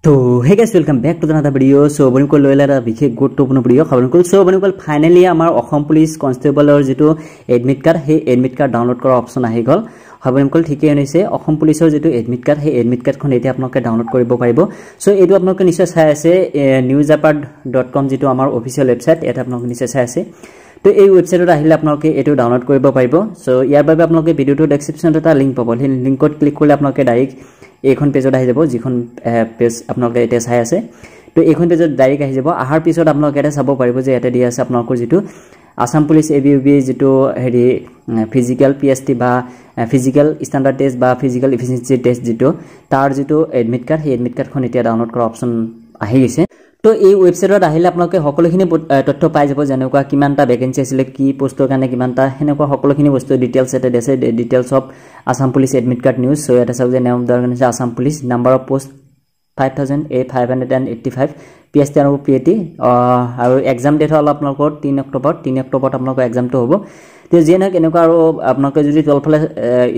तो hey guys welcome back to another video so बनिकल लयला विशेष गुरुत्वपूर्ण वीडियो खबरकल सो बनिकल फाइनली आमार असम पुलिस कन्स्टेबलर जेतु एडमिट कार्ड हे एडमिट कार्ड डाउनलोड কৰা অপচন আহি গল খবৰকল ঠিকই হৈছে असम पुलिसर जेतु एडमिट कार्ड हे एडमिट कार्ड খন এতিয়া আপোনালোকে ডাউনলোড কৰিব পাৰিব সো এটো আপোনালোকে নিশ্চয় চাই আছে newsapart.com যেটো আমাৰ অফিচিয়েল ওয়েবসাইট এটা আপোনালোকে নিশ্চয় চাই আছে তো এই ওয়েবসাইটত আহিলে আপোনালোকে এটো ডাউনলোড কৰিব পাৰিব সো ইয়াৰ বাবে আপোনালোকে ভিডিওটো ডেসক্ৰিপচনত এটা লিংক পাব সেই লিংকত ক্লিক কৰিলে আপোনালোকে ডাইৰেক্ট এইখন পেজত আহি যাব যিখন পেজ আপোনালোকে এটা চাই আছে তো এইখন পেজত ডাইৰেক্ট আহি যাব আহাৰ পিছত আপোনালোকে এটা চাব পাৰিব যে এটা দি আছে আপোনালোকৰ যেটো আসাম পুলিস এবিউবি যেটো হেৰি ফিজিক্যাল পিএসটি বা ফিজিক্যাল স্ট্যান্ডাৰ্ড টেস্ট বা ফিজিক্যাল এফিসিয়েন্সি টেস্ট যেটো তাৰ যেটো এডমিট কাৰ্ড সেই এডমিট কাৰ্ডখন এতিয়া ডাউনলোড কৰা অপচন আহি গৈছে তো এই ওয়েবসাইটত আহিলে আপোনালোকে সকলোখিনি তথ্য পাই যাব যেনেকুৱা কিমানটা ভ্যাকেন্সি আছিল কি পোষ্টৰ কাৰণে কিমানটা হেনেকুৱা সকলোখিনি বস্তু ডিটেইলছ এটা আছে details of Assam police admit card news so এটা চাও যে name of the organisation Assam police number of post 5585 PST আৰু পিএটি আৰু এক্সাম ডেট হল আপোনালোকৰ 3 অক্টোবৰত আপোনালোকৰ এক্সামটো হ'ব তো যেনেক এনেকুৱা আৰু আপোনালোকে যদি তলফালে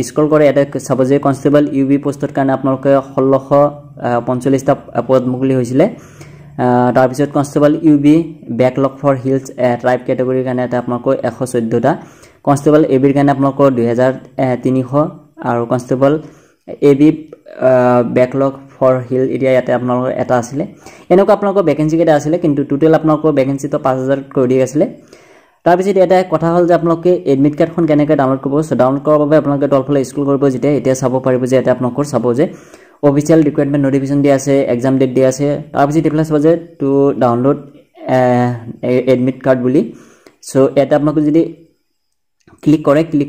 স্ক্ৰল কৰে এটা চাব যে কনস্টেবল ইউবি পোষ্টৰ কাৰণে আপোনালোকে 1645 টা পদ মুকলি হৈছিল তাৰ পিছত constable UB backlog for hills tribe ক্যাটাগৰীৰ কাৰণে এটা আপোনালোকৰ 114 টা কনস্টেবল এবিৰ কাৰণে আপোনালোকৰ 2300 আৰু constable AB backlog for hill area ইয়াতে আপোনালোকৰ এটা আছিল এনেকুৱা আপোনালোকৰ ভ্যাকেন্সি কেটা আছিল কিন্তু টোটাল আপোনালোকৰ ভ্যাকেন্সি তো 5000 কৰি দিয়া আছিল তাৰ পিছত এটা কথা হল যে আপোনালোকে এডমিট কাৰ্ডখন কেনেকৈ ডাউনলোড কৰিব সো ডাউনলোড কৰাৰ বাবে আপোনালোকে তলফালে স্ক্ৰল কৰিব যেতিয়া এতিয়া চাব পাৰিব যে এটা আপোনালোকৰ চাব যে অফিচিয়েল ৰিকুৱাৰমেন্ট নোটিফিকেশন দিয়া আছে এক্সাম ডেট দিয়া আছে তাৰ পিছত এইফালে চাব যে টু ডাউনলোড এডমিট কাৰ্ড বুলি সো এটা আপোনালোকে যদি ক্লিক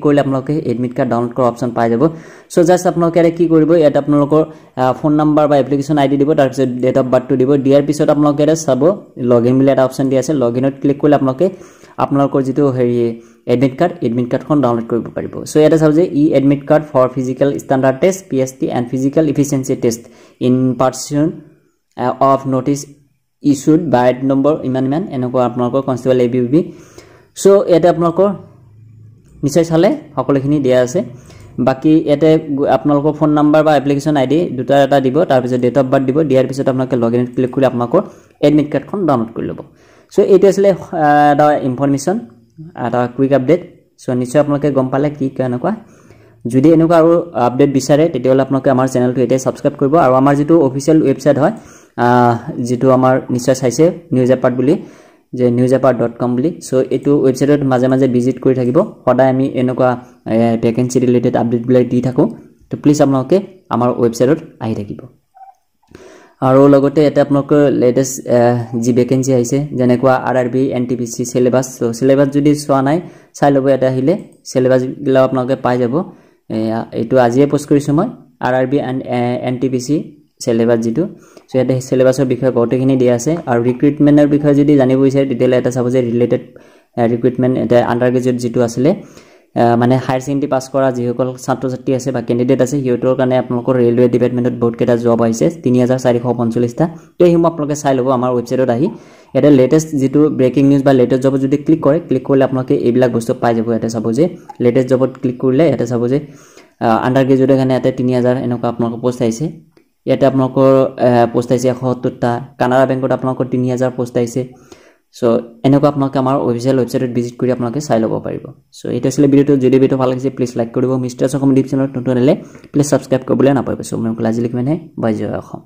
কৰিলে আপোনালোকে এডমিট কাৰ্ড ডাউনলোড কৰা অপচন পাই যাব সো জাস্ট আপোনালোকে এটা কি কৰিব এটা আপোনালোকৰ ফোন নাম্বাৰ বা এপ্লিকেশন আইডি দিব তাৰ পিছত ডেট অফ বাৰ্থ দিব দিয়াৰ পিছত আপোনালোকে এটা চাব লগইন বুলি এটা অপচন দিয়া আছে লগইনত ক্লিক কৰিলে আপোনালোকে আপোনালোকৰ যেটো হেৰি এডমিট কাৰ্ডখন ডাউনলোড কৰিব পাৰিব সো এটা চাও যে ই admit card for physical standard test PST and physical efficiency test in person of notice issued by number ইমান এনেকুৱা আপোনালোকৰ কনস্টেবল এবিউবি সো এটা আপোনালোকৰ নিশ্চয় চালে সকলোখিনি দিয়া আছে বাকি এতে আপোনালোকৰ ফোন নাম্বাৰ বা এপ্লিকেশন আইডি দুটা এটা দিব তাৰ পিছত ডেট অফ বাৰ্থ দিব দিয়াৰ পিছত আপোনালোকে লগইন ক্লিক কৰি আপোনালোকৰ এডমিট কাৰ্ডখন ডাউনলোড কৰি ল'ব সো এইটো আছিল এটা ইনফৰমেশন এটা কুইক আপডেট সো নিশ্চয় আপোনালোকে গম পালে কি কেনেকুৱা যদি এনেকুৱা আৰু আপডেট বিচাৰে তেতিয়াহলে আপোনালোকে আমাৰ চেনেলটো এতিয়া সাবস্ক্ৰাইব কৰিব আৰু আমাৰ যেটো অফিচিয়েল ওয়েবসাইট হয় যেটো আমাৰ নিশ্চয় চাইছে newsapart বুলি যে newsapart.com বুলি সো এটো ওয়েবসাইটত মাজে মাজে ভিজিট কৰি থাকিব সদায় আমি এনেকুৱা ভ্যাকেন্সি ৰিলেটেড আপডেট বিলাক দি থাকো তো প্লিজ আপোনালোকে আমাৰ ওয়েবসাইটত আহি থাকিব আৰু লগতে এটা আপোনালোকৰ লেটেস্ট জি ভ্যাকেন্সি আহিছে যেনেকুৱা RRB NTPC syllabus so syllabus যদি চোৱা নাই চাই লব এটা আহিলে সিলেবাস গিলা আপোনালোকে পাই যাব এটো আজিয়ে পোষ্ট কৰিছো মই আৰআৰবি এণ্ড এনটিপিসি সিলেবাস যেটো সো এটা সিলেবাসৰ বিষয়ে গটেখিনি দিয়া আছে আৰু ৰিক্ৰুটমেন্টৰ বিষয়ে যদি জানিব বিচাৰে তেতিয়ালে এটা চাব যে ৰিলেটেড ৰিক্ৰুটমেন্ট এটা আন্ডাৰগ্ৰেজুৱেট যেটো আছিল মানে হায়াৰ সেকেন্ডাৰী পাস কৰা যিসকল ছাত্ৰ ছাত্ৰী আছে বা ক্যান্ডিডেট আছে হিয়তৰ কাৰণে আপোনালোকৰ ৰেলৱে ডিপাৰ্টমেন্টত বহুত কেটা জব আহিছে 3445 টা তো হিম আপোনালোকে চাই লব আমাৰ ওয়েবসাইটত আহি এটা লেটেস্ট যেটো ব্ৰেকিং নিউজ বা লেটেস্ট জব যদি ক্লিক কৰিলে আপোনালোকে এইবিলাক বস্তু পাই যাব এটা চাব যে লেটেস্ট জবত ক্লিক কৰিলে এটা চাব যে আন্ডাৰগ্ৰেজুৱেটৰ কাৰণে এটা 3000 এনেকুৱা আপোনালোকৰ পোষ্ট আহিছে ইয়াতে আপোনালোকৰ পোষ্ট আহিছে 170 টা কানাডা বেংকত আপোনালোকৰ 3000 পোষ্ট আহিছে সো এনেকুৱা আপোনালোকে আমাৰ অফিচিয়েল ওয়েবসাইটত ভিজিট কৰি আপোনালোকে চাই ল'ব পাৰিব সো এটা আছিল ভিডিওটো যদি ভিডিও ভাল লাগিছে প্লিজ লাইক কৰিব মিষ্টাৰ অসম ডিপ চেনেলত নতুন হ'লে প্লিজ সাবস্ক্ৰাইব কৰিবলৈ নাপাহৰিব সো মই আজিলৈকে মানে বাই জয় অসম